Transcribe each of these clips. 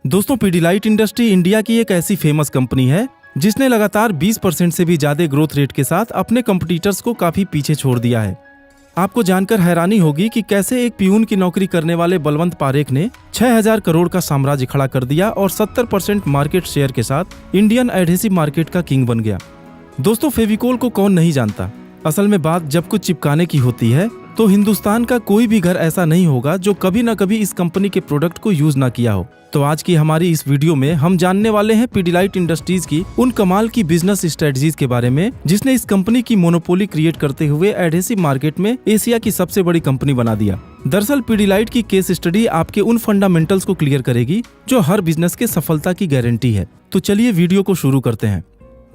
दोस्तों, Pidilite industry India की एक ऐसी फेमस कंपनी है जिसने लगातार 20% से भी ज्यादा ग्रोथ रेट के साथ अपने कंपटीटर्स को काफी पीछे छोड़ दिया है। आपको जानकर हैरानी होगी कि कैसे एक पियून की नौकरी करने वाले बलवंत पारेख ने 6000 करोड़ का साम्राज्य खड़ा कर दिया और 70% मार्केट शेयर के साथ इंडियन एडहेसिव मार्केट का किंग बन गया। दोस्तों, फेविकोल को कौन नहीं जानता। असल में बात जब कुछ चिपकाने की होती है तो हिंदुस्तान का कोई भी घर ऐसा नहीं होगा जो कभी न कभी इस कंपनी के प्रोडक्ट को यूज ना किया हो। तो आज की हमारी इस वीडियो में हम जानने वाले हैं पीडीलाइट इंडस्ट्रीज की उन कमाल की बिजनेस स्ट्रेटजीज के बारे में जिसने इस कंपनी की मोनोपोली क्रिएट करते हुए एडहेसिव मार्केट में एशिया की सबसे बड़ी कंपनी बना दिया। दरअसल पीडीलाइट की केस स्टडी आपके उन फंडामेंटल्स को क्लियर करेगी जो हर बिजनेस के सफलता की गारंटी है। तो चलिए वीडियो को शुरू करते हैं।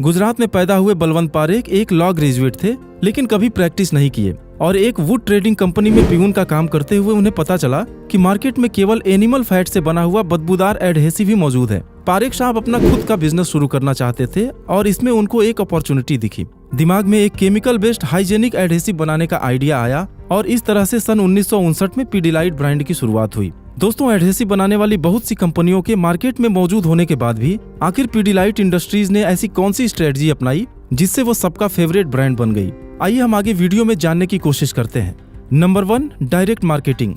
गुजरात में पैदा हुए बलवंत पारेख एक लॉ ग्रेजुएट थे, लेकिन कभी प्रैक्टिस नहीं किए और एक वुड ट्रेडिंग कंपनी में पियून का काम करते हुए उन्हें पता चला कि मार्केट में केवल एनिमल फैट से बना हुआ बदबूदार एडहेसिव ही मौजूद है। पारेख साहब अपना खुद का बिजनेस शुरू करना चाहते थे और इसमें उनको एक अपॉर्चुनिटी दिखी। दिमाग में एक केमिकल बेस्ड हाइजेनिक एडहेसिव बनाने का आइडिया आया और इस तरह से सन 1959 में पीडीलाइट ब्रांड की शुरुआत हुई। दोस्तों, एडहेसिव बनाने वाली बहुत सी कंपनियों के मार्केट में मौजूद होने के बाद भी आखिर पीडीलाइट इंडस्ट्रीज ने ऐसी कौन सी स्ट्रेटजी अपनाई जिससे वो सबका फेवरेट ब्रांड बन गई। आइए हम आगे वीडियो में जानने की कोशिश करते हैं। Number 1, direct marketing.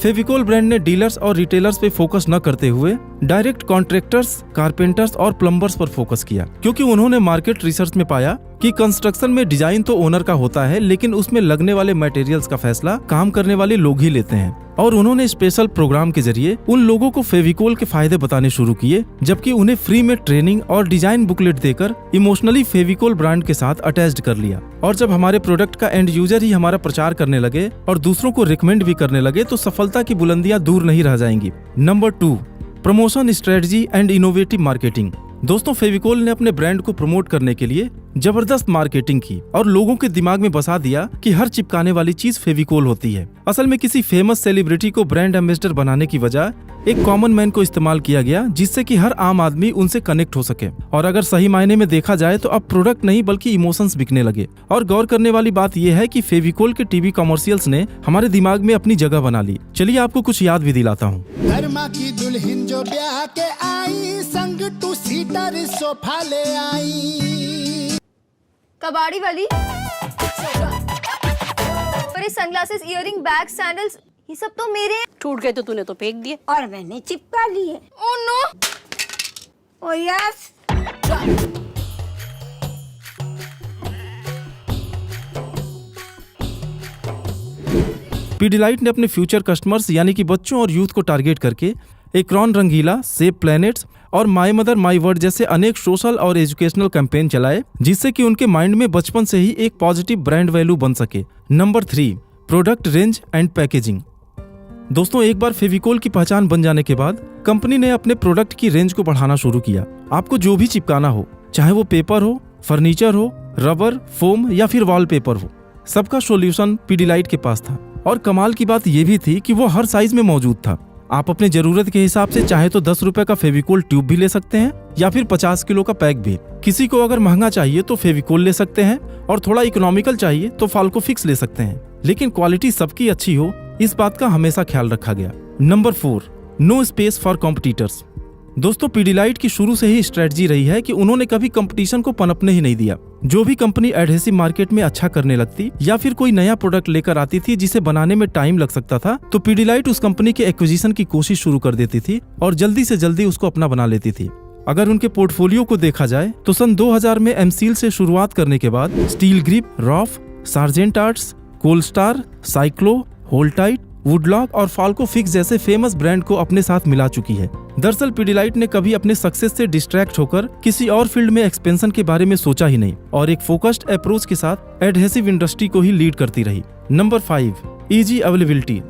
Fevicol brand ने डीलर्स और रिटेलर्स पे फोकस न करते हुए डायरेक्ट कॉन्ट्रैक्टर्स, कारपेंटर्स और प्लम्बर्स पर फोकस किया, क्योंकि उन्होंने मार्केट रिसर्च में पाया कि कंस्ट्रक्शन में डिजाइन तो ओनर का होता है, लेकिन उसमें लगने वाले मटेरियल्स का फैसला काम करने वाले लोग ही लेते हैं। और उन्होंने स्पेशल प्रोग्राम के जरिए उन लोगों को फेविकोल के फायदे बताने शुरू किए, जबकि उन्हें फ्री में ट्रेनिंग और डिजाइन बुकलेट देकर इमोशनली फेविकोल ब्रांड के साथ अटैच्ड कर लिया। और जब हमारे प्रोडक्ट का एंड यूजर ही हमारा प्रचार करने लगे और दूसरों को रिकमेंड भी करने लगे तो सफलता की बुलंदियां दूर नहीं रह जाएंगी। Number 2, promotion strategy and innovative marketing. दोस्तों, फेविकोल ने अपने ब्रांड को प्रमोट करने के लिए जबरदस्त मार्केटिंग की और लोगों के दिमाग में बसा दिया कि हर चिपकाने वाली चीज फेविकोल होती है। असल में किसी फेमस सेलिब्रिटी को ब्रांड एम्बेसडर बनाने की वजह एक कॉमन मैन को इस्तेमाल किया गया, जिससे कि हर आम आदमी उनसे कनेक्ट हो सके। और अगर सही मायने में देखा जाए तो अब प्रोडक्ट नहीं बल्कि इमोशंस बिकने लगे। और गौर करने वाली बात यह है कि फेविकोल के टीवी कॉमर्शियल्स ने हमारे दिमाग में अपनी जगह बना ली। चलिए आपको कुछ याद भी दिलाता हूँ। धर्मा की दुल्हन जो ब्याह के आई, संग टू सीटर सोफा ले आई। कबाड़ी वाली, पर ये सनग्लासेस, इयररिंग, बैग, सैंडल्स, ये सब तो मेरे हैं। टूट गए तो तूने तो फेंक दिए और मैंने चिपका लिए। Oh no! Oh yes. Pidilite ने अपने फ्यूचर कस्टमर्स यानी कि बच्चों और यूथ को टारगेट करके एक्रोन रंगीला, सेव प्लैनेट्स और माय मदर माय वर्ड जैसे अनेक सोशल और एजुकेशनल कैंपेन चलाए, जिससे कि उनके माइंड में बचपन से ही एक पॉजिटिव ब्रांड वैल्यू बन सके। Number 3, product range and packaging. दोस्तों, एक बार फेविकोल की पहचान बन जाने के बाद कंपनी ने अपने प्रोडक्ट की रेंज को बढ़ाना शुरू किया। आपको जो भी चिपकाना हो, चाहे वो पेपर हो, फर्नीचर हो, रबर, फोम या फिर वॉलपेपर हो, सबका सॉल्यूशन पीडीलाइट के पास था। और कमाल की बात यह भी थी कि वो हर साइज में मौजूद था। आप अपने जरूरत के हिसाब से चाहे तो 10 रुपए का फेविकोल ट्यूब भी ले सकते हैं या फिर 50 किलो का पैक भी। किसी को अगर महंगा चाहिए तो फेविकोल ले सकते हैं और थोड़ा इकोनॉमिकल चाहिए तो फाल्को फिक्स ले सकते हैं, लेकिन क्वालिटी सबकी अच्छी हो, इस बात का हमेशा ख्याल रखा गया। Number 4, no space for competitors. दोस्तों, पीडीलाइट की शुरू से ही स्ट्रेटजी रही है कि उन्होंने कभी कंपटीशन को पनपने ही नहीं दिया। जो भी कंपनी एडहेसिव मार्केट में अच्छा करने लगती या फिर कोई नया प्रोडक्ट लेकर आती थी जिसे बनाने में टाइम लग सकता था, तो पीडीलाइट उस कंपनी के एक्विजिशन की कोशिश शुरू कर देती थी और जल्दी से जल्दी उसको अपना बना लेती थी। अगर उनके पोर्टफोलियो को देखा जाए तो सन 2000 में एमसील से शुरुआत करने के बाद स्टील ग्रिप, रॉफ, सार्जेंट आर्ट्स, कोलस्टार, साइक्लो, होल्टाइट, वुडलॉक और फाल्को फिक्स जैसे फेमस ब्रांड को अपने साथ मिला चुकी है। दरअसल पीडीलाइट ने कभी अपने सक्सेस से डिस्ट्रैक्ट होकर किसी और फील्ड में एक्सपेंशन के बारे में सोचा ही नहीं और एक फोकस्ड अप्रोच के साथ एडहेसिव इंडस्ट्री को ही लीड करती रही। Number 5, easy availability.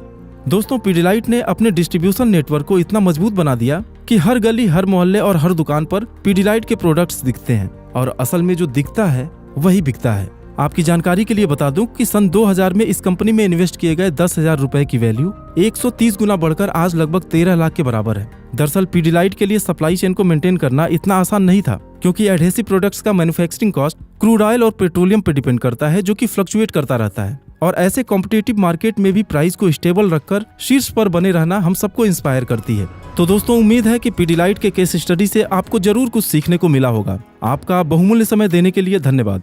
दोस्तों, पीडीलाइट ने अपने डिस्ट्रीब्यूशन नेटवर्क को इतना मजबूत बना दिया कि हर गली, हर मोहल्ले और हर दुकान पर पीडीलाइट के प्रोडक्ट्स दिखते हैं और असल में जो दिखता है वही बिकता है। आपकी जानकारी के लिए बता दूं कि सन 2000 में इस कंपनी में इन्वेस्ट किए गए 10,000 रुपए की वैल्यू 130 गुना बढ़कर आज लगभग 13 लाख के बराबर है। दरअसल पीडीलाइट के लिए सप्लाई चेन को मेंटेन करना इतना आसान नहीं था, क्योंकि एडहेसिव प्रोडक्ट्स का मैन्युफैक्चरिंग कॉस्ट क्रूड ऑयल और पेट्रोलियम पर डिपेंड करता है, जो कि फ्लक्चुएट करता रहता है। और ऐसे कॉम्पिटिटिव मार्केट में भी प्राइस को स्टेबल रखकर शीर्ष पर बने रहना हम सबको इंस्पायर करती है। तो दोस्तों, उम्मीद है कि पीडीलाइट के केस स्टडी से आपको जरूर कुछ सीखने को मिला होगा। आपका बहुमूल्य समय देने के लिए धन्यवाद।